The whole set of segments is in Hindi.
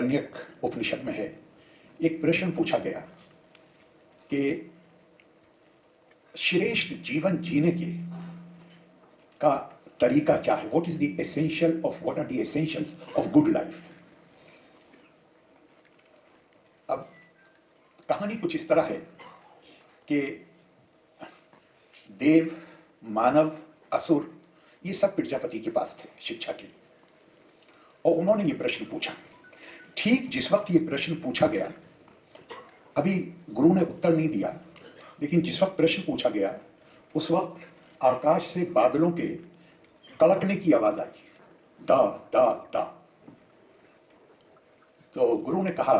आरण्यक उपनिषद में है, एक प्रश्न पूछा गया कि श्रेष्ठ जीवन जीने के का तरीका क्या है, what are the essentials of good life. अब कहानी कुछ इस तरह है कि देव, मानव, असुर ये सब प्रजापति के पास थे शिक्षा के लिए, और उन्होंने ये प्रश्न पूछा। ठीक जिस वक्त ये प्रश्न पूछा गया, अभी गुरु ने उत्तर नहीं दिया, लेकिन जिस वक्त प्रश्न पूछा गया उस वक्त आकाश से बादलों के कड़कने की आवाज आई, दा दा दा। तो गुरु ने कहा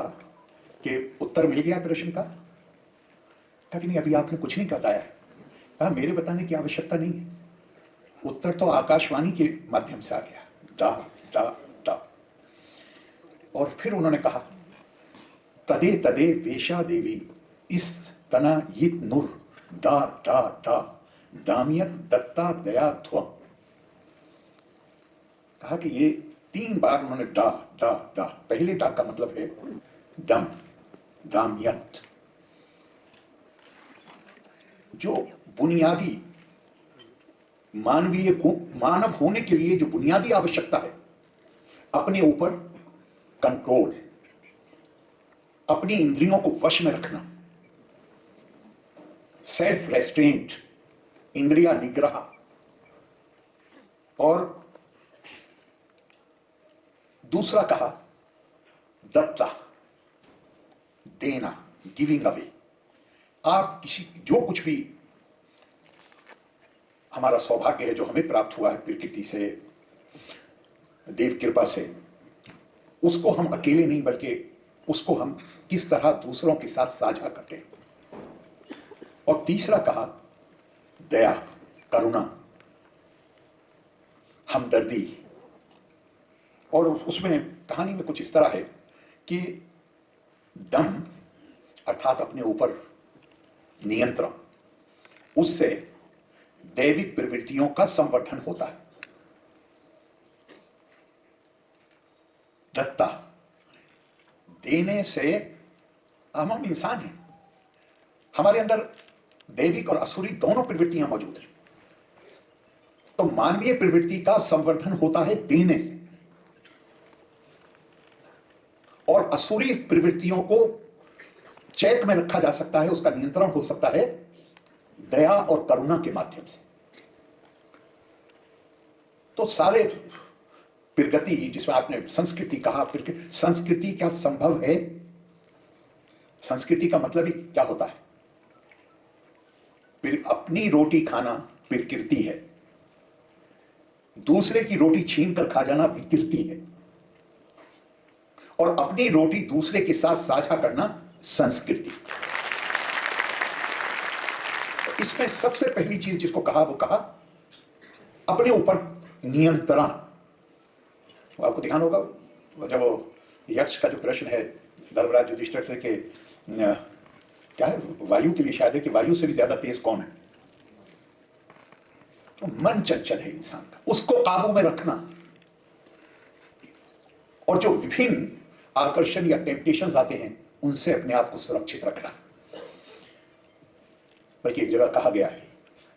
कि उत्तर मिल गया प्रश्न का? कहा कि नहीं, अभी आपने कुछ नहीं बताया। कहा मेरे बताने की आवश्यकता नहीं है, उत्तर तो आकाशवाणी के माध्यम से आ गया, दा दा दा। और फिर उन्होंने कहा, तदे तदे वेशा देवी इस तना यित नूर दा दा दा दामियत दत्ता दया ध्व। कहा कि ये 3 बार उन्होंने दा दा दा, पहले दा का मतलब है दम, दामियत। जो बुनियादी मानव होने के लिए जो बुनियादी आवश्यकता है, अपने ऊपर कंट्रोल, अपनी इंद्रियों को वश में रखना, सेल्फ रेस्ट्रेंट, इंद्रिया निग्रह, और दूसरा कहा दत्ता, देना, गिविंग अवे। आप किसी जो कुछ भी हमारा सौभाग्य है, जो हमें प्राप्त हुआ है प्रकृति से, देव कृपा से, उसको हम अकेले नहीं बल्कि उसको हम किस तरह दूसरों के साथ साझा करते हैं। और तीसरा कहा दया, करुणा, हमदर्दी। और उसमें कहानी में कुछ इस तरह है कि दम अर्थात अपने ऊपर नियंत्रण, उससे दैविक प्रवृत्तियों का संवर्धन होता है। दत्ता, देने से हम इंसान हैं, हमारे अंदर दैविक और असुरी दोनों प्रवृत्तियां मौजूद हैं। तो मानवीय प्रवृत्ति का संवर्धन होता है देने से, और असुरी प्रवृत्तियों को चेक में रखा जा सकता है, उसका नियंत्रण हो सकता है दया और करुणा के माध्यम से। तो सारे प्रगति, जिसमें आपने संस्कृति कहा, संस्कृति क्या संभव है? संस्कृति का मतलब ही क्या होता है? फिर अपनी रोटी खाना प्रकृति है, दूसरे की रोटी छीन कर खा जाना विकृति है, और अपनी रोटी दूसरे के साथ साझा करना संस्कृति। इसमें सबसे पहली चीज जिसको कहा वो कहा अपने ऊपर नियंत्रण। आपको ध्यान होगा जब वो यक्ष का जो प्रश्न है धर्मराज युधिष्ठिर से कि क्या है, वायु के लिए शायद है कि वायु से भी ज्यादा तेज कौन है? तो मन चंचल है इंसान का, उसको काबू में रखना, और जो विभिन्न आकर्षण या टेम्पटेशंस आते हैं उनसे अपने आप को सुरक्षित रखना। बल्कि एक जगह कहा गया है,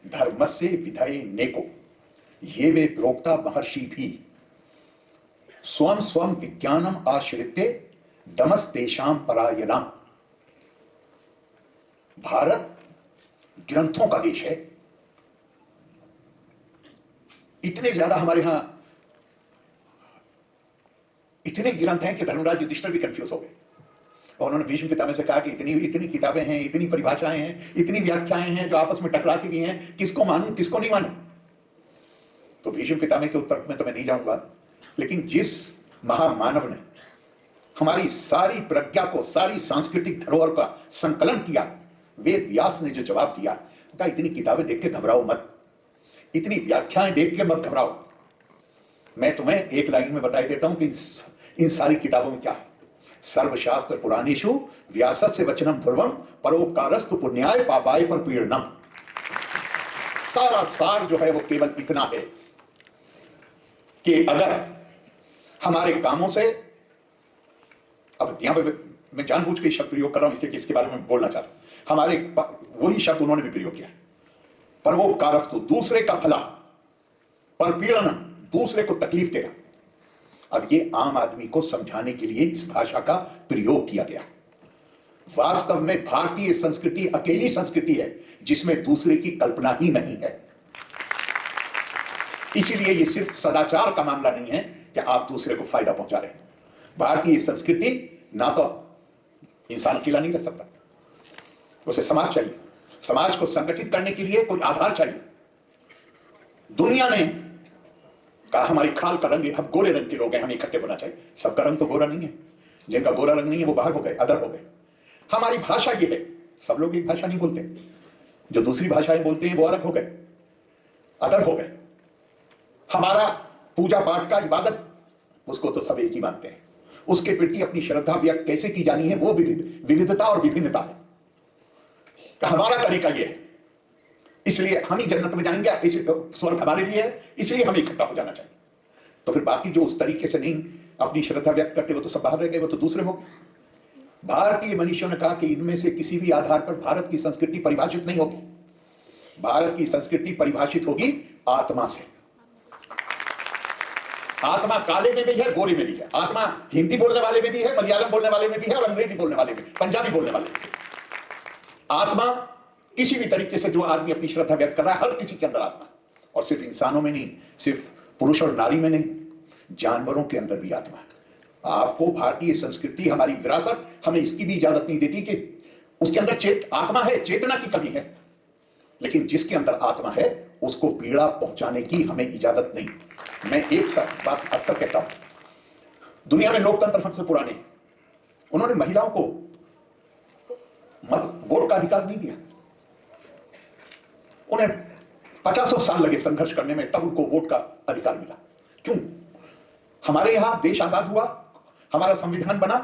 धर्मस्य विधये नेको ये वे प्रोक्ता महर्षि भी स्वम स्वम विज्ञानम आश्रित्य दमस्तेषाम परायणाम। भारत ग्रंथों का देश है, इतने ज्यादा हमारे यहां इतने ग्रंथ हैं कि धर्मराज युधिष्ठिर भी कंफ्यूज हो गए, और उन्होंने भीष्म पितामह से कहा कि इतनी किताबें हैं, इतनी परिभाषाएं हैं, इतनी व्याख्याएं हैं जो आपस में टकराती भी हैं, किसको मानूं किसको नहीं मानूं? तो भीष्म पितामह के उत्तर में तो मैं नहीं जाऊंगा, लेकिन जिस महामानव ने हमारी सारी प्रज्ञा को, सारी सांस्कृतिक धरोहर का संकलन किया, वेद व्यास ने जो जवाब दिया, कहा इतनी किताबें देख के घबराओ मत, इतनी व्याख्याएं देख के मत घबराओ, मैं तुम्हें एक लाइन में बताई देता हूं कि इन सारी किताबों में क्या है। सर्वशास्त्र पुराणेषु व्यासस्य वचनम ध्रुवम परोपकारस्तु पुण्याय पापाय पर पीड़नम। सारा सार जो है वो केवल इतना है कि अगर हमारे कामों से अब यहां पर मैं जानबूझ के शब्द प्रयोग कर रहा हूं इसलिए कि इसके बारे में बोलना चाहता हूं। हमारे वही शब्द उन्होंने भी प्रयोग किया, परोपकारस्तु, दूसरे का भला, परपीड़नम, दूसरे को तकलीफ देना। अब ये आम आदमी को समझाने के लिए इस भाषा का प्रयोग किया गया। वास्तव में भारतीय संस्कृति अकेली संस्कृति है जिसमें दूसरे की कल्पना ही नहीं है। इसीलिए ये सिर्फ सदाचार का मामला नहीं है कि आप दूसरे को फायदा पहुंचा रहे हैं। भारतीय संस्कृति ना तो इंसान अकेला नहीं रह सकता, उसे समाज चाहिए। समाज को संगठित करने के लिए कोई आधार चाहिए। दुनिया ने कहा हमारी खाल का रंग है, हम गोरे रंग के लोग हैं, हमें इकट्ठे होना चाहिए। सबका रंग तो गोरा नहीं है, जिनका गोरा रंग नहीं है वो बाहर हो गए, अदर हो गए। हमारी भाषा ये है, सब लोग एक भाषा नहीं बोलते, जो दूसरी भाषाएं बोलते हैं वो अलग हो गए, अदर हो गए। हमारा पूजा पाठ का इबादत, उसको तो सब एक ही मानते हैं। उसके प्रति अपनी श्रद्धा व्यक्त कैसे की जानी है वो विविधता और विभिन्नता है। हमारा तरीका ये है, इसलिए हम ही जन्नत में जाएंगे, स्वर्ग हमारे लिए है, इसलिए हमें इकट्ठा हो जाना चाहिए। तो फिर बाकी जो उस तरीके से नहीं अपनी श्रद्धा व्यक्त करते वो तो सब बाहर रह गए, वो तो दूसरे हो गए। भारतीय मनुष्यों ने कहा कि इनमें से किसी भी आधार पर भारत की संस्कृति परिभाषित नहीं होगी। भारत की संस्कृति परिभाषित होगी आत्मा से। आत्मा काले में भी है, गोरे में भी है। आत्मा हिंदी बोलने वाले में भी है, मलयालम बोलने वाले में भी है, और अंग्रेजी बोलने वाले में, पंजाबी बोलने वाले में। आत्मा किसी भी तरीके से जो आदमी अपनी श्रद्धा व्यक्त कर रहा है, हर किसी के अंदर आत्मा, और सिर्फ इंसानों में नहीं, सिर्फ पुरुष और नारी में नहीं, जानवरों के अंदर भी आत्मा है। आपको भारतीय संस्कृति, हमारी विरासत हमें इसकी भी इजाजत नहीं देती कि उसके अंदर आत्मा है, चेतना की कमी है। लेकिन जिसके अंदर आत्मा है उसको पीड़ा पहुंचाने की हमें इजाजत नहीं। मैं एक बात अक्सर कहता हूं, दुनिया में लोकतंत्र सबसे पुराने, उन्होंने महिलाओं को वोट का अधिकार नहीं दिया। उन्हें 50 साल लगे संघर्ष करने में, तब उनको वोट का अधिकार मिला। क्यों? हमारे यहां देश आजाद हुआ, हमारा संविधान बना,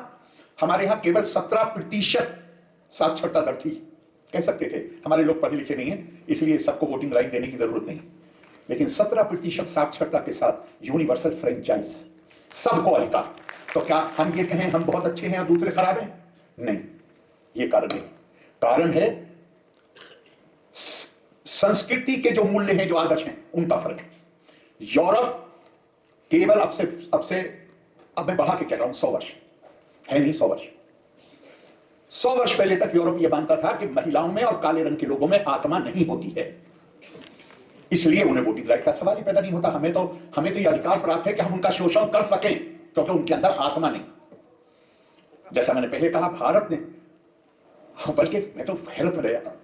हमारे यहां केवल 17% साक्षरता दर थी। कह सकते थे हमारे लोग पढ़े लिखे नहीं हैं, इसलिए सबको वोटिंग राइट देने की जरूरत नहीं। लेकिन 17% साक्षरता के साथ यूनिवर्सल फ्रेंचाइज, सबको अधिकार। तो क्या हम ये कहें हम बहुत अच्छे हैं और दूसरे खराब हैं? नहीं, ये कारण नहीं। कारण है संस्कृति के जो मूल्य हैं, जो आदर्श हैं, उनका फर्क है। यूरोप केवल अब मैं बढ़ा के कह रहा हूं 100 वर्ष है, नहीं 100 वर्ष, 100 वर्ष पहले तक यूरोप यह मानता था कि महिलाओं में और काले रंग के लोगों में आत्मा नहीं होती है, इसलिए उन्हें वोटिंग राइट का सवाल ही पैदा नहीं होता। हमें तो यह अधिकार प्राप्त है कि हम उनका शोषण कर सकें, क्योंकि उनके अंदर आत्मा नहीं। जैसा मैंने पहले कहा, भारत ने, बल्कि मैं तो हैरत में रह जाता हूं,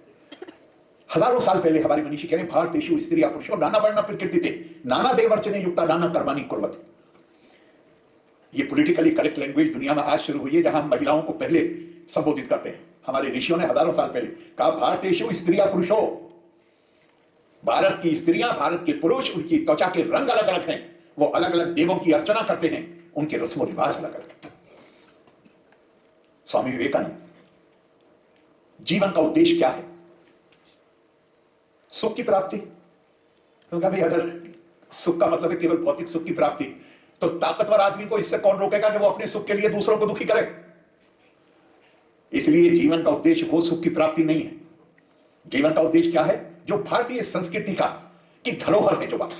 हजारों साल पहले हमारी मनीषी कह रहे हैं भारतेषु स्त्रिया पुरुषो नाना वर्ण प्रकृति नाना देवर्चने युक्ता नाना कर्माणि कुर्वते। ये पॉलिटिकली करेक्ट लैंग्वेज दुनिया में आज शुरू हुई है, जहां महिलाओं को पहले संबोधित करते हैं। हमारे ऋषियों ने हजारों साल पहले कहा भारतेषु स्त्रिया पुरुषो। भारत की स्त्रियां, भारत के पुरुष, उनकी त्वचा के रंग अलग अलग हैं, वो अलग अलग देवों की अर्चना करते हैं, उनके रस्मों रिवाज अलग अलग। स्वामी विवेकानंद, जीवन का उद्देश्य क्या है? सुख की प्राप्ति। तो कहा भाई अगर सुख का मतलब है केवल भौतिक सुख की प्राप्ति, तो ताकतवर आदमी को इससे कौन रोकेगा कि वो अपने सुख के लिए दूसरों को दुखी करे? इसलिए जीवन का उद्देश्य वो सुख की प्राप्ति नहीं है। जीवन का उद्देश्य क्या है? जो भारतीय संस्कृति का की धरोहर है, जो बात।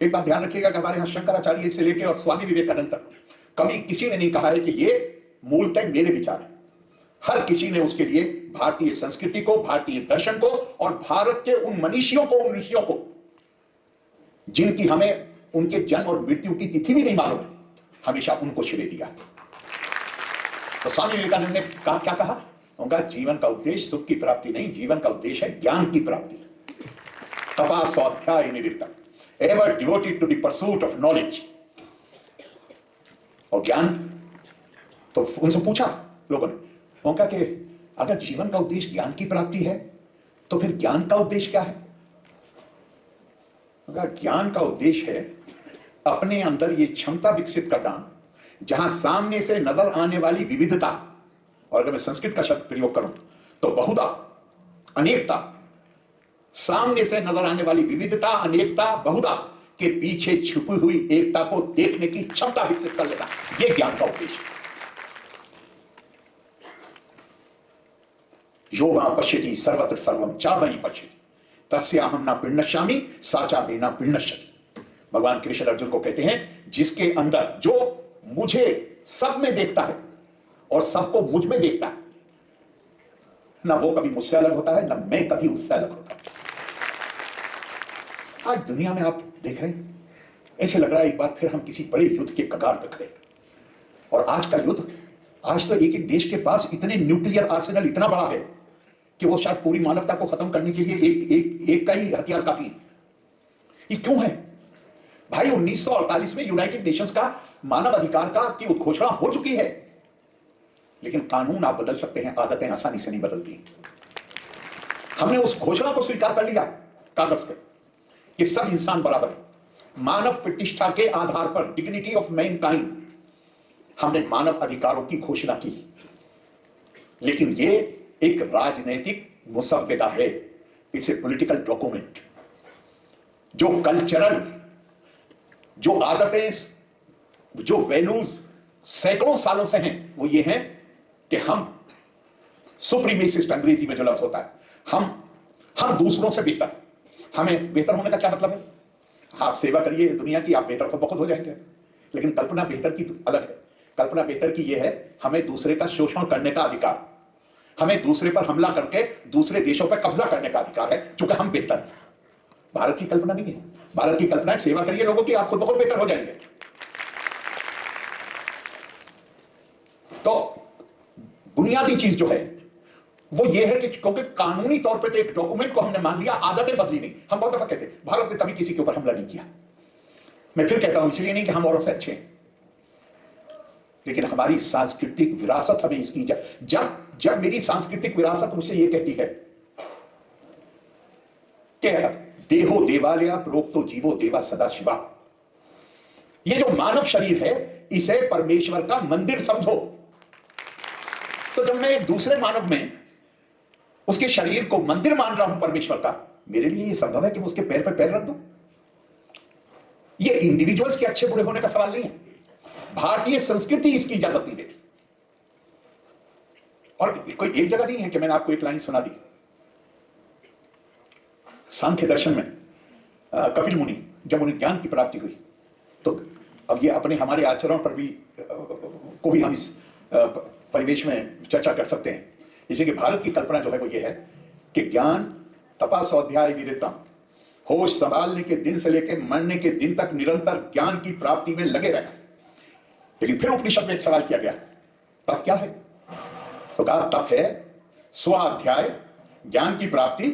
एक बात ध्यान रखिएगा कि हमारे यहां शंकराचार्य से लेकर और स्वामी विवेकानंद तक कभी किसी ने नहीं कहा है कि ये मूलतः मेरे विचार है। हर किसी ने उसके लिए भारतीय संस्कृति को, भारतीय दर्शन को और भारत के उन मनीषियों को, उन ऋषियों को, जिनकी हमें उनके जन्म और मृत्यु की तिथि भी नहीं मालूम है, हमेशा उनको श्रेय दिया। तो स्वामी विवेकानंद ने कहा, क्या कहा? उनका जीवन का उद्देश्य सुख की प्राप्ति नहीं, जीवन का उद्देश्य है ज्ञान की प्राप्ति। तपा स्वाध्याय निवृत्तम, ever devoted to the pursuit of knowledge. और ज्ञान, तो उनसे पूछा लोगों ने, उनका कि अगर जीवन का उद्देश्य ज्ञान की प्राप्ति है तो फिर ज्ञान का उद्देश्य क्या है? अगर ज्ञान का उद्देश्य है अपने अंदर ये क्षमता विकसित करना, जहां सामने से नजर आने वाली विविधता, और अगर मैं संस्कृत का शब्द प्रयोग करूं तो बहुधा, अनेकता, सामने से नजर आने वाली विविधता, अनेकता, बहुधा के पीछे छुपी हुई एकता को देखने की क्षमता विकसित कर लेना, यह ज्ञान का उद्देश्य है। यो वहां पश्यति सर्वत्र सर्वम चावही पश्यति तस्याहम ना पिण्डश्यामि साचा बेना पिण्डश्यति। भगवान कृष्ण अर्जुन को कहते हैं जिसके अंदर, जो मुझे सब में देखता है और सबको मुझ में देखता है, ना वो कभी मुझसे अलग होता है, ना मैं कभी उससे अलग होता हूं। आज दुनिया में आप देख रहे हैं, ऐसे लग रहा है एक बार फिर हम किसी बड़े युद्ध के कगार पर खड़े। और आज का युद्ध, आज तो एक एक देश के पास इतने न्यूक्लियर आर्सेनल इतना बड़ा है कि वो शायद पूरी मानवता को खत्म करने के लिए एक का ही हथियार काफी है। ये क्यों है भाई? 1948 में यूनाइटेड नेशंस का मानव अधिकार का की घोषणा हो चुकी है, लेकिन कानून आप बदल सकते हैं, आदतें आसानी से नहीं बदलती। हमने उस घोषणा को स्वीकार कर लिया कागज पे कि सब इंसान बराबर है, मानव प्रतिष्ठा के आधार पर, डिग्निटी ऑफ मैनकाइंड, हमने मानव अधिकारों की घोषणा की। लेकिन ये एक राजनीतिक मुसव्वदा है, इट्स ए पॉलिटिकल डॉक्यूमेंट। जो कल्चरल, जो आदतें, जो वैल्यूज सैकड़ों सालों से हैं, वो ये हैं कि हम सुप्रीमेसिस्ट, अंग्रेजी में जो लफ्ज होता है, हम दूसरों से बेहतर। हमें बेहतर होने का क्या मतलब है? आप सेवा करिए दुनिया की, आप बेहतर को बहुत हो जाएंगे। लेकिन कल्पना बेहतर की अलग है। कल्पना बेहतर की यह है, हमें दूसरे का शोषण करने का अधिकार, हमें दूसरे पर हमला करके दूसरे देशों पर कब्जा करने का अधिकार है, चूंकि हम बेहतर हैं। भारत की कल्पना नहीं है। भारत की कल्पना है सेवा करिए लोगों की, आप खुद बहुत बेहतर हो जाएंगे। तो बुनियादी चीज जो है वो ये है कि क्योंकि कानूनी तौर पे तो एक डॉक्यूमेंट को हमने मान लिया, आदतें बदली नहीं। हम बहुत दफा कहते हैं भारत ने कभी किसी के ऊपर हमला नहीं किया। मैं फिर कहता हूं इसलिए नहीं कि हम औरों से अच्छे हैं, लेकिन हमारी सांस्कृतिक विरासत हमें इसकी जब मेरी सांस्कृतिक विरासत मुझसे ये कहती है कि देहो देवालय प्रोक्तो जीवो देवा सदा शिवा, ये जो मानव शरीर है इसे परमेश्वर का मंदिर समझो। तो जब मैं एक दूसरे मानव में उसके शरीर को मंदिर मान रहा हूं परमेश्वर का, मेरे लिए यह संभव है कि मैं उसके पैर पर पैर रख दूं। ये इंडिविजुअल्स के अच्छे बुरे होने का सवाल नहीं है। भारतीय संस्कृति इसकी इजाजत नहीं देती। और कोई एक जगह नहीं है कि मैंने आपको एक लाइन सुना दी। सांख्य दर्शन में कपिल मुनि, जब उन्हें ज्ञान की प्राप्ति हुई, तो अब ये अपने हमारे आचरण पर भी को भी हम इस परिवेश में चर्चा कर सकते हैं। जैसे कि भारत की कल्पना जो है वो ये है कि ज्ञान तपा स्वाध्याय विरतम, होश संभालने के दिन से लेकर मरने के दिन तक निरंतर ज्ञान की प्राप्ति में लगे रहे। लेकिन फिर उपनिषद में एक सवाल किया गया, तब क्या है? तो कहा तब है स्वाध्याय, ज्ञान की प्राप्ति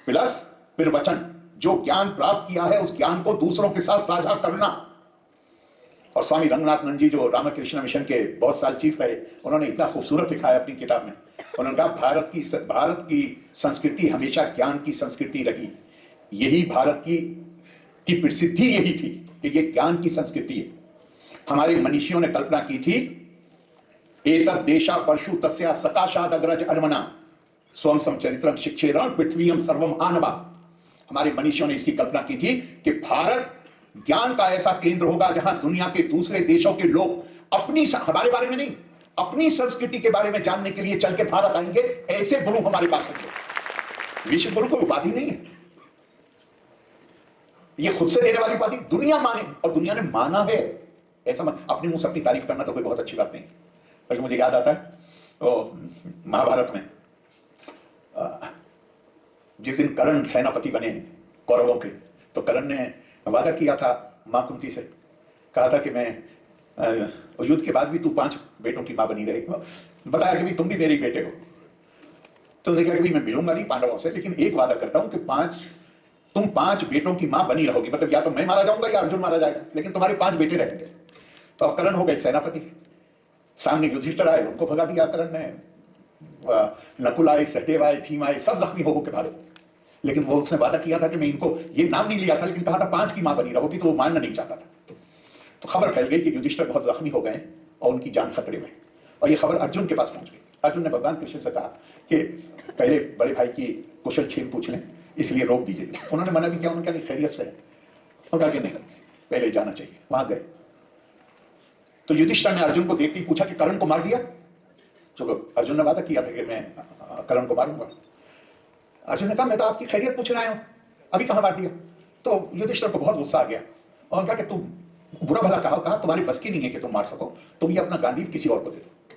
प्लस फिर वचन, जो ज्ञान प्राप्त किया है उस ज्ञान को दूसरों के साथ साझा करना। और स्वामी रंगनाथनंद जी जो रामकृष्ण मिशन के बहुत साल चीफ रहे, उन्होंने इतना खूबसूरत लिखा है अपनी किताब में। उन्होंने कहा भारत की संस्कृति हमेशा ज्ञान की संस्कृति रही। यही भारत की प्रसिद्धि यही थी कि ये ज्ञान की संस्कृति है। हमारे मनीषियों ने कल्पना की थी, एतद् देशा परशु तस्या सकाशाद अग्रज अर्मना स्वयं समचरित्रम शिक्षेरण पृथ्वीयम सर्वम आनवा। हमारे मनीषियों ने इसकी कल्पना की थी कि भारत ज्ञान का ऐसा केंद्र होगा जहां दुनिया के दूसरे देशों के लोग हमारे बारे में नहीं, अपनी संस्कृति के बारे में जानने के लिए चल के भारत आएंगे। ऐसे गुरु हमारे पास होंगे। विश्व गुरु कोई उपाधि नहीं है, ये खुद से देने वाली उपाधि दुनिया माने, और दुनिया ने माना है। ऐसा अपने मुंह से अपनी तारीफ करना तो कोई बहुत अच्छी बात नहीं, बल्कि मुझे याद आता है महाभारत में जिस दिन कर्ण सेनापति बने कौरवों के, तो कर्ण ने वादा किया था मां कुंती से, कहा था कि मैं युद्ध के बाद भी तू 5 बेटों की मां बनी रहेगी। बताया कि भी तुम भी मेरे बेटे हो। तो देखा कि मैं मिलूंगा नहीं पांडवों से, लेकिन एक वादा करता हूं कि तुम 5 बेटों की मां बनी रहोगी। मतलब या तो मैं मारा जाऊंगा या अर्जुन मारा जाएगा, लेकिन तुम्हारे 5 बेटे रहेंगे। तो अब कर्ण हो गए सेनापति, सामने युधिष्ठिर आए, उनको भगा दिया कर्ण ने। नकुल आए, सहदेव आए, भीम आए, सब जख्मी हो के भागे। लेकिन वो उसने वादा किया था कि मैं इनको, ये नाम नहीं लिया था, लेकिन कहा था 5 की मां बनी रहोगी, तो वो मानना नहीं चाहता था। तो खबर फैल गई कि युधिष्ठिर बहुत जख्मी हो गए और उनकी जान खतरे में। और ये खबर अर्जुन के पास पहुंच गई। अर्जुन ने भगवान कृष्ण से कहा कि पहले बड़े भाई की कुशल छेम पूछ लें, इसलिए रोक दीजिए। उन्होंने मना भी किया, उन्होंने कहा खैरियत से है। उन्होंने कहा कि नहीं, पहले जाना चाहिए। वहां गए तो युधिष्ठिर ने अर्जुन को देखते ही पूछा कि कर्ण को मार दिया? जो अर्जुन ने वादा किया था कि मैं कर्ण को मारूंगा। अर्जुन ने कहा मैं तो आपकी खैरियत पूछ रहा हूं, अभी कहां मार दिया? तो युधिष्ठिर को बहुत गुस्सा आ गया और कहा कि तुम बुरा भला कहा तुम्हारी बस की नहीं है कि तुम मार सको, तुम ये अपना गांडीव किसी और को दे दो।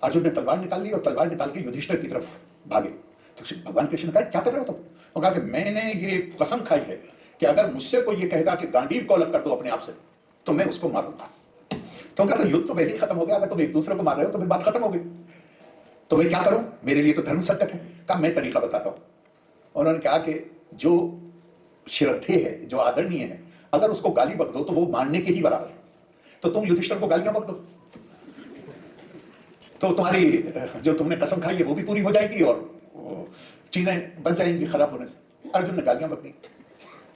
अर्जुन ने तलवार निकाल ली और तलवार निकाल के युधिष्ठिर की तरफ भागे। तो भगवान कृष्ण ने कहा क्या कर रहे हो तुम? तो कहा कि मैंने ये कसम खाई है कि अगर मुझसे कोई ये कहेगा कि गांडीव को अलग कर दो अपने आप से तो मैं उसको मारूंगा। तो कहा युद्ध तो पहले ही खत्म हो गया, अगर तुम एक दूसरे को मार रहे हो तो फिर बात खत्म हो गई, तो मैं क्या करूं? मेरे लिए तो धर्म संकट है। कहा मैं तरीका बताता हूं। उन्होंने कहा कि जो श्रद्धेय है, जो आदरणीय है, अगर उसको गाली बक दो तो वो मारने के ही बराबर है। तो तुम युधिष्ठिर को गालियां बक दो तो तुम्हारी जो तुमने कसम खाई है वो भी पूरी हो जाएगी और चीजें बच जाएंगी खराब होने से। अर्जुन ने गालियां बक दी।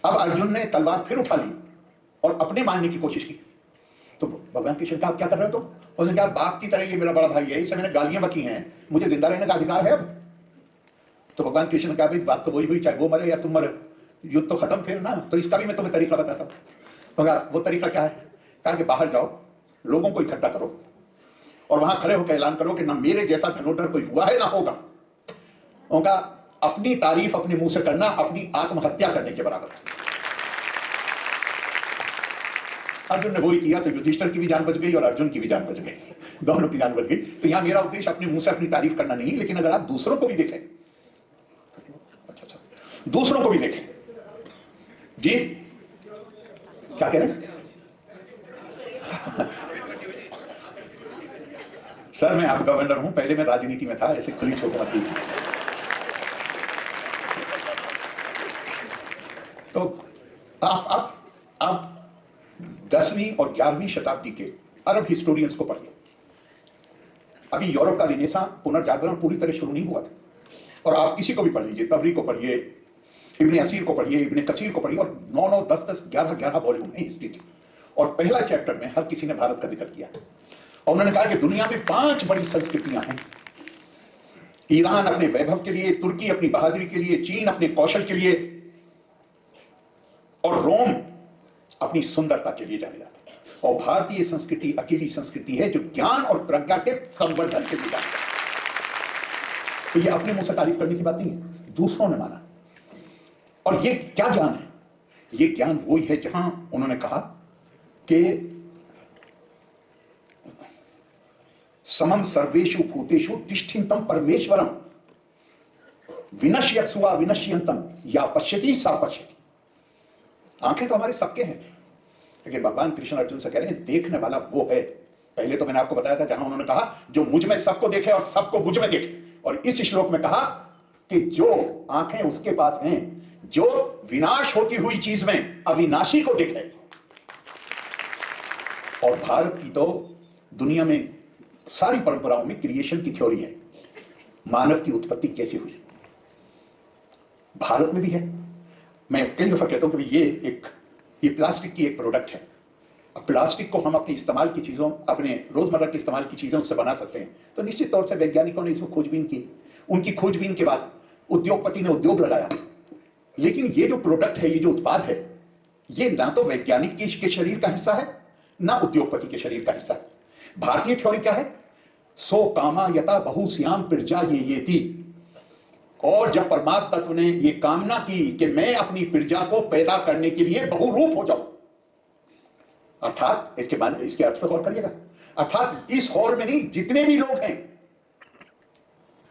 अब अर्जुन ने तलवार फिर उठा ली और अपने मारने की कोशिश की। तो भगवान कृष्ण कहा क्या कर रहे हो तुम? उसने कहा बाप की तरह ये मेरा बड़ा भाई है, इसे मैंने गालियां बकी हैं, मुझे जिंदा रहने का अधिकार है अब। तो भगवान कृष्ण ने कहा भाई बात तो वही हुई, चाहे वो मरे या तुम मरे, युद्ध तो खत्म फिर ना। तो इसका भी मैं तुम्हें तरीका बताता हूं। वो तरीका क्या है? कहा कि बाहर जाओ, लोगों को इकट्ठा करो और वहां खड़े होकर ऐलान करो कि ना मेरे जैसा धनुर्धर कोई हुआ है ना होगा। उनका अपनी तारीफ अपने मुंह से करना अपनी आत्महत्या करने के बराबर है। अर्जुन ने वही किया तो युधिष्ठिर की भी जान बच गई और अर्जुन की भी जान बच गई, दोनों की जान बच गई। तो यहां मेरा उद्देश्य अपने मुंह से अपनी तारीफ करना नहीं, लेकिन अगर आप दूसरों को भी देखें, अच्छा दूसरों को भी देखें। जी क्या कह रहे हैं? सर मैं अब गवर्नर हूं, पहले मैं राजनीति में था, ऐसे खुली छोटी मत कीजिए। तो आप 10वीं और 11वीं शताब्दी के अरब हिस्टोरियंस को पढ़िए। अभी यूरोप का रिनेसां पुनर्जागरण पूरी तरह शुरू नहीं हुआ था। और आप किसी को भी पढ़ लीजिए, तबरी को पढ़िए, इब्ने असीर को पढ़िए, इब्ने कसीर को पढ़िए, और 9-9, 10-10, 11-11 वॉल्यूम है हिस्ट्री के। और पहला चैप्टर में हर किसी ने भारत का जिक्र किया और उन्होंने कहा कि दुनिया में 5 बड़ी संस्कृतियां हैं। ईरान अपने वैभव के लिए, तुर्की अपनी बहादुरी के लिए, चीन अपने कौशल के लिए और रोम अपनी सुंदरता के लिए जाने जाता है। और भारतीय संस्कृति अकेली संस्कृति है जो ज्ञान और प्रज्ञा के संवर्धन के लिए जाती है। तो ये अपने मुंह से तारीफ करने की बात नहीं है, दूसरों ने माना। और ये क्या ज्ञान है? ये ज्ञान वही है जहां उन्होंने कहा कि समम सर्वेषु भूतेषु तिष्ठितम परमेश्वरम विनश्यत्सुवा विनश्यंतम या पश्यति सा पश्यति। आंखें तो हमारे सबके हैं, लेकिन भगवान कृष्ण अर्जुन से कह रहे हैं देखने वाला वो है। पहले तो मैंने आपको बताया था जहां उन्होंने कहा जो मुझ में सबको देखे और सबको मुझ में देखे, और इस श्लोक में कहा कि जो आंखें उसके पास हैं जो विनाश होती हुई चीज में अविनाशी को देखे। और भारत की तो दुनिया में सारी परंपराओं में क्रिएशन की थ्योरी है, मानव की उत्पत्ति कैसे हुई, भारत में भी है। मैं कई दफा कहता हूं कि ये प्लास्टिक की एक प्रोडक्ट है। अब प्लास्टिक को हम अपनी इस्तेमाल की चीजों, अपने रोजमर्रा के इस्तेमाल की चीजों से बना सकते हैं, तो निश्चित तौर से वैज्ञानिकों ने इसमें खोजबीन की। उनकी खोजबीन के बाद उद्योगपति ने उद्योग लगाया। लेकिन ये जो प्रोडक्ट है, ये जो उत्पाद है, ये ना तो वैज्ञानिक के शरीर का हिस्सा है ना उद्योगपति के शरीर का हिस्सा है। भारतीय थ्योरी क्या है? सो कामा यथा बहुश्याम प्रजा ये थी। और जब परमात्मा तत्व ने ये कामना की कि मैं अपनी प्रजा को पैदा करने के लिए बहुरूप हो जाऊं, अर्थात इसके अर्थ पर गौर करिएगा, अर्थात इस हॉल में नहीं जितने भी लोग हैं,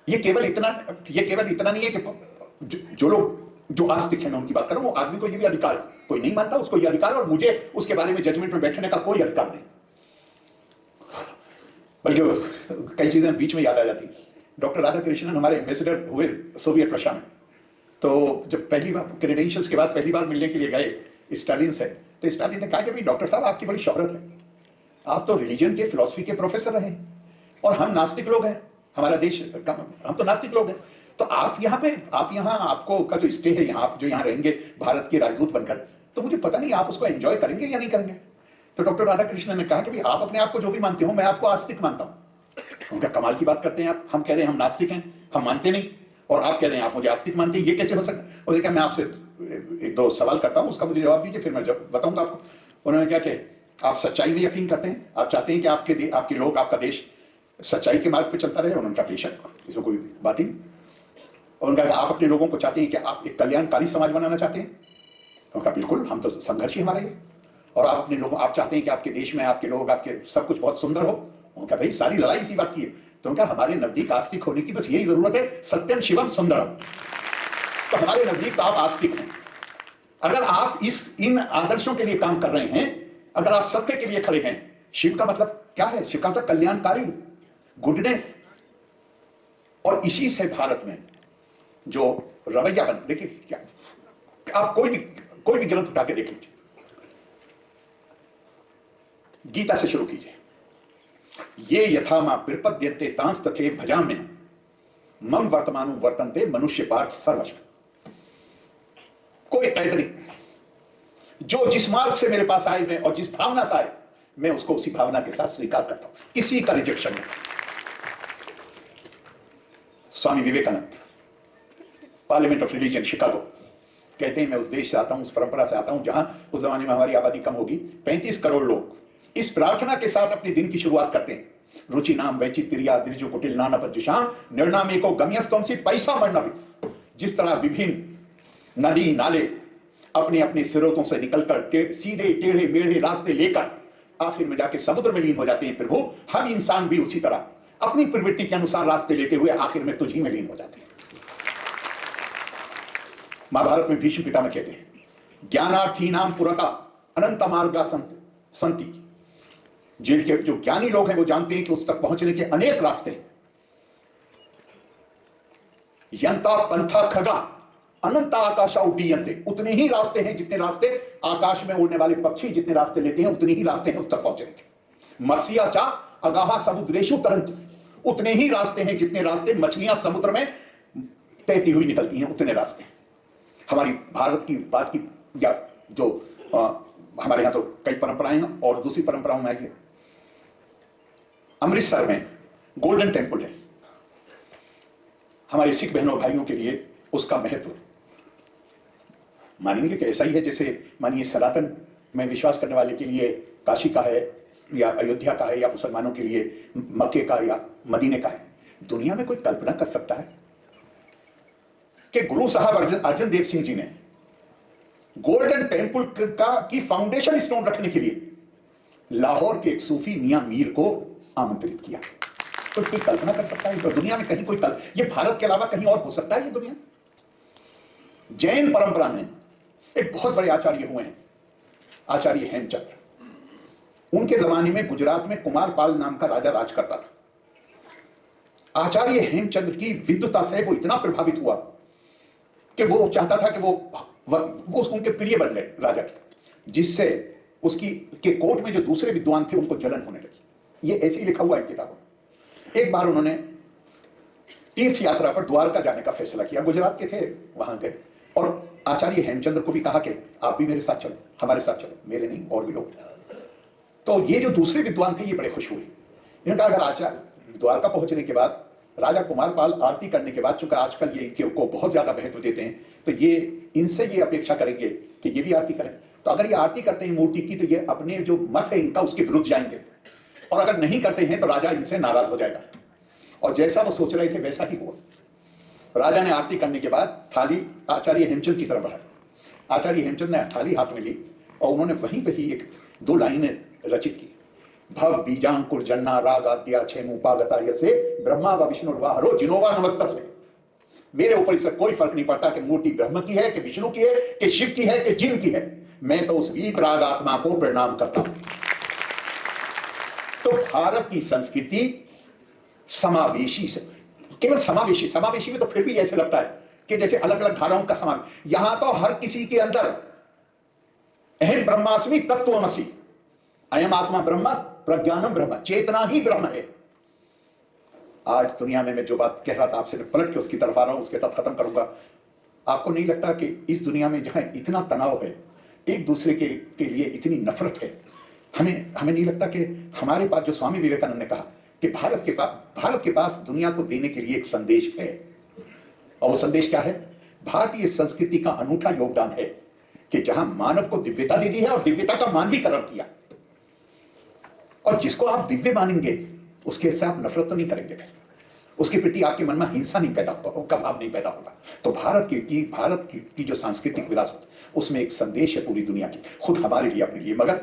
ये केवल इतना नहीं है कि जो लोग जो आस्तिक है, मैं उनकी बात कर रहा हूं, वो आदमी को ये भी अधिकार है, कोई नहीं मानता उसको ये अधिकार है, और मुझे उसके बारे में जजमेंट में बैठने का कोई अधिकार नहीं। बल्कि कई चीजें बीच में याद आ जाती। डॉक्टर राधाकृष्णन हमारे एम्बेसडर हुए सोवियत रशिया में, तो जब पहली बार क्रेडेंशियल्स के बाद पहली बार मिलने के लिए गए स्टालिन से, तो स्टालिन ने कहा कि भाई डॉक्टर साहब आपकी बड़ी शोहरत है, आप तो रिलीजन के फिलॉसफी के प्रोफेसर रहे और हम नास्तिक लोग हैं, हमारा देश हम तो नास्तिक लोग हैं, तो आप यहाँ आपको का जो स्टे है, यहाँ आप जो यहाँ रहेंगे भारत के राजदूत बनकर, तो मुझे पता नहीं आप उसको एंजॉय करेंगे या नहीं करेंगे। तो डॉक्टर राधाकृष्णन ने कहा कि भाई आप अपने आप को जो भी मानते हो, मैं आपको आस्तिक मानता हूं। उनका कमाल की बात करते हैं आप, हम कह रहे हैं हम नास्तिक हैं, हम मानते नहीं, और आप कह रहे हैं आप मुझे आस्तिक मानते हैं, ये कैसे हो सकता है? और देखा मैं आपसे 1-2 सवाल करता हूं, उसका मुझे जवाब दीजिए, फिर मैं जब बताऊंगा आपको। उन्होंने क्या कि आप सच्चाई में यकीन करते हैं, आप चाहते हैं कि आपके लोग, आपका देश सच्चाई के मार्ग पे चलता रहे, और उनका बेशक इसमें कोई बात ही नहीं। और उनका आप अपने लोगों को चाहते हैं कि आप एक कल्याणकारी समाज बनाना चाहते हैं, उनका बिल्कुल, हम तो संघर्ष ही हमारा है। और आप अपने लोगों, आप चाहते हैं कि आपके देश में आपके लोग, आपके सब कुछ बहुत सुंदर हो, उनका भाई सारी लड़ाई इसी बात की है। तो उनका हमारे नजदीक आस्तिक होने की बस यही जरूरत है, सत्यम शिवम सुंदरम। तो हमारे नजदीक तो आप आस्तिक हैं। अगर आप इन आदर्शों के लिए काम कर रहे हैं, अगर आप सत्य के लिए खड़े हैं, शिव का मतलब क्या है? शिव का मतलब कल्याणकारी, गुडनेस। और इसी से भारत में जो रवैया बन, देखिए क्या, आप कोई भी ग्रंथ उठा के देख लीजिए, गीता से शुरू कीजिए, ये यथा मां प्रपद्यन्ते तांस तथे भजाम्य मम वर्तमानु वर्तन्ते मनुष्य पार्थ सर्वश। कोई कैद नहीं, जो जिस मार्ग से मेरे पास आए मैं, और जिस भावना से आए मैं उसको उसी भावना के साथ स्वीकार करता हूं, किसी का रिजेक्शन नहीं। Swami Vivekananda, parliament of religion Chicago, कहते हैं मैं उस देश से आता हूं, उस परंपरा से आता हूं जहां उस जमाने में हमारी आबादी कम होगी, 35 करोड़ लोग इस प्रार्थना के साथ अपने दिन की शुरुआत करते हैं, रुचि नाम वैचित्र्या दृजु कुटिल नाना पज्जुषाम निर्नामे को गम्यस्तमसी पैसा मरना। जिस तरह विभिन्न नदी नाले अपने अपने स्रोतों से निकलकर सीधे टेढ़े मेढ़े रास्ते लेकर आखिर में जाके समुद्र में लीन हो जाते हैं, प्रभु हम इंसान भी उसी तरह अपनी प्रवृत्ति के अनुसार रास्ते लेते हुए आखिर में तुझी में लीन हो जाते हैं। महाभारत में भीष्म पितामह कहते हैं, ज्ञानार्थी नाम पुरता अनंत मार्गा संति। जिनके जो ज्ञानी लोग हैं वो जानते हैं कि उस तक पहुंचने के अनेक रास्ते हैं। यंता पंथा खगा अनंत आकाशा उड्डीयन्ते, उतने ही रास्ते हैं जितने रास्ते आकाश में उड़ने वाले पक्षी जितने रास्ते लेते हैं, उतने ही रास्ते हैं उस तक पहुंचने के। मर्सिया चा अगाहा समुद्रेशु तरंत, उतने ही रास्ते हैं जितने रास्ते मछलियां समुद्र में तैरती हुई निकलती हैं, उतने रास्ते हैं। हमारी भारत की बात की, या जो हमारे यहां तो कई परंपराएं हैं, और दूसरी परंपराओं में आइए, अमृतसर में गोल्डन टेंपल है, हमारे सिख बहनों भाइयों के लिए उसका महत्व मानेंगे कि ऐसा ही है जैसे मानिए सनातन में विश्वास करने वाले के लिए काशी का है, या अयोध्या का है, या मुसलमानों के लिए मक्के का या मदीने का है। दुनिया में कोई कल्पना कर सकता है कि गुरु साहब अर्जन देव सिंह जी ने गोल्डन टेंपल की फाउंडेशन स्टोन रखने के लिए लाहौर के एक सूफी मियां मीर को आमंत्रित किया? तो कोई कल्पना कर सकता है? तो दुनिया में कहीं कोई ये भारत के अलावा कहीं और हो सकता है ये दुनिया? जैन परंपरा में एक बहुत बड़े आचार्य हुए हैं, आचार्य हेमचंद्र। उनके जमाने में गुजरात में कुमारपाल नाम का राजा राज करता था। आचार्य हेमचंद्र की विद्वता से वो इतना प्रभावित हुआ कि वो चाहता था कि वो उनके प्रिय बन गए राजा के, जिससे उसकी के कोर्ट में जो दूसरे विद्वान थे उनको जलन होने लगी। ये ऐसे ही लिखा हुआ है किताबों में। एक बार उन्होंने तीर्थ यात्रा पर द्वारका जाने का फैसला किया, गुजरात के थे, वहां गए, और आचार्य हेमचंद्र को भी कहा कि आप भी मेरे साथ चलो, हमारे साथ चलो, मेरे नहीं और भी लोग। तो ये जो दूसरे विद्वान थे ये बड़े खुश हुए। इन्होंने कहा अगर आचार्य द्वारका पहुंचने के बाद राजा कुमारपाल आरती करने के बाद, चूंकि आजकल ये इनके को बहुत ज्यादा महत्व देते हैं, तो ये इनसे ये अपेक्षा करेंगे कि ये भी आरती करें। तो अगर ये आरती करते हैं मूर्ति की, तो ये अपने जो मत है इनका उसके विरुद्ध जाएंगे, और अगर नहीं करते हैं तो राजा इनसे नाराज हो जाएगा। और जैसा वो सोच रहे थे वैसा ही हुआ। राजा ने आरती करने के बाद थाली आचार्य हेमचंद की तरफ बढ़ाई। आचार्य हेमचंद ने थाली हाथ में ली और उन्होंने वहीं पे ही 1-2 लाइनें रचित की। भव बीजांकुर जन्ना रागाद्या क्षेमुपागता यसे ब्रह्मा व विष्णु वाहरो जिनोवा नमस्तस्मै। मेरे ऊपर इससे कोई फर्क नहीं पड़ता कि मूर्ति ब्रह्म की है कि विष्णु की है कि शिव की है कि जिन की है, मैं तो उस वीतराग आत्मा को प्रणाम करता हूं। तो भारत की संस्कृति समावेशी से, केवल समावेशी में तो फिर भी ऐसे लगता है कि जैसे अलग अलग धाराओं का समावेश। यहां तो हर किसी के अंदर अहम ब्रह्मास्मि तत्वमसि, अयम आत्मा ब्रह्म प्रज्ञानम ब्रह्म, चेतना ही ब्रह्म है। आज दुनिया में मैं जो बात कह रहा था आपसे, मैं पलट के उसकी तरफ आ रहा हूं, उसके साथ खत्म करूंगा। आपको नहीं लगता कि इस दुनिया में जहां इतना तनाव है, एक दूसरे के लिए इतनी नफरत है, हमें नहीं लगता कि हमारे पास जो स्वामी विवेकानंद ने कहा कि भारत के पास दुनिया को देने के लिए एक संदेश है, और वो संदेश क्या है? भारतीय संस्कृति का अनूठा योगदान है कि जहां मानव को दिव्यता दे दी है और दिव्यता का मानवीकरण किया। और जिसको आप दिव्य मानेंगे उसके से आप नफरत तो नहीं करेंगे, फिर उसके प्रति आपके मन में हिंसा नहीं पैदा होगा, का भाव नहीं पैदा होगा। तो भारत की जो सांस्कृतिक विरासत, उसमें एक संदेश है पूरी दुनिया की, खुद हमारे लिए, अपने लिए। मगर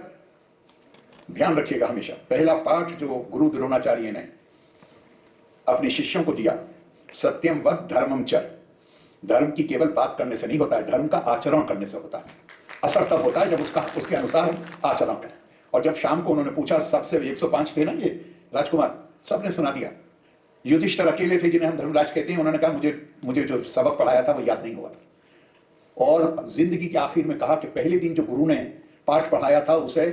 ध्यान रखिएगा हमेशा, पहला पाठ जो गुरु द्रोणाचार्य ने अपने शिष्यों को दिया, सत्यम वद धर्मम चर। धर्म की केवल बात करने से नहीं होता है, धर्म का आचरण करने से होता है। असर तब होता है जब उसके अनुसार आचरण करें। और जब शाम को उन्होंने पूछा, सबसे 105 थे ना ये राजकुमार, सबने सुना दिया। युधिष्ठिर अकेले थे जिन्हें हम धर्मराज कहते हैं, उन्होंने कहा मुझे जो सबक पढ़ाया था वो याद नहीं हुआ। और जिंदगी के आखिर में कहा कि पहले दिन जो गुरु ने पाठ पढ़ाया था उसे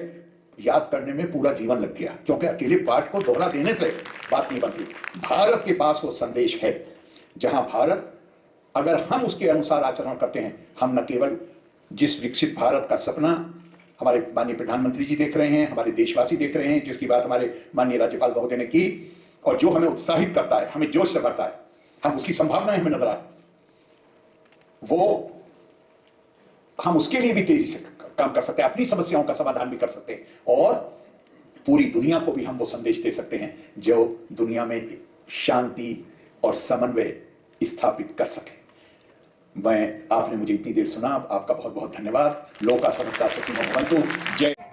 याद करने में पूरा जीवन लग गया, क्योंकि अकेले पाठ को दोहरा देने से बात नहीं बनती। भारत के पास वो संदेश है, जहां भारत, अगर हम उसके अनुसार आचरण करते हैं, हम न केवल जिस विकसित भारत का सपना हमारे माननीय प्रधानमंत्री जी देख रहे हैं, हमारे देशवासी देख रहे हैं, जिसकी बात हमारे माननीय राज्यपाल महोदय ने की, और जो हमें उत्साहित करता है, हमें जोश से भरता है, हम उसकी संभावनाएं हमें नजर आए, वो हम उसके लिए भी तेजी से काम कर सकते हैं, अपनी समस्याओं का समाधान भी कर सकते हैं, और पूरी दुनिया को भी हम वो संदेश दे सकते हैं जो दुनिया में शांति और समन्वय स्थापित कर सके। आपने मुझे इतनी देर सुना, आपका बहुत बहुत धन्यवाद। लोका समस्ता सुखिनो भवन्तु। जय।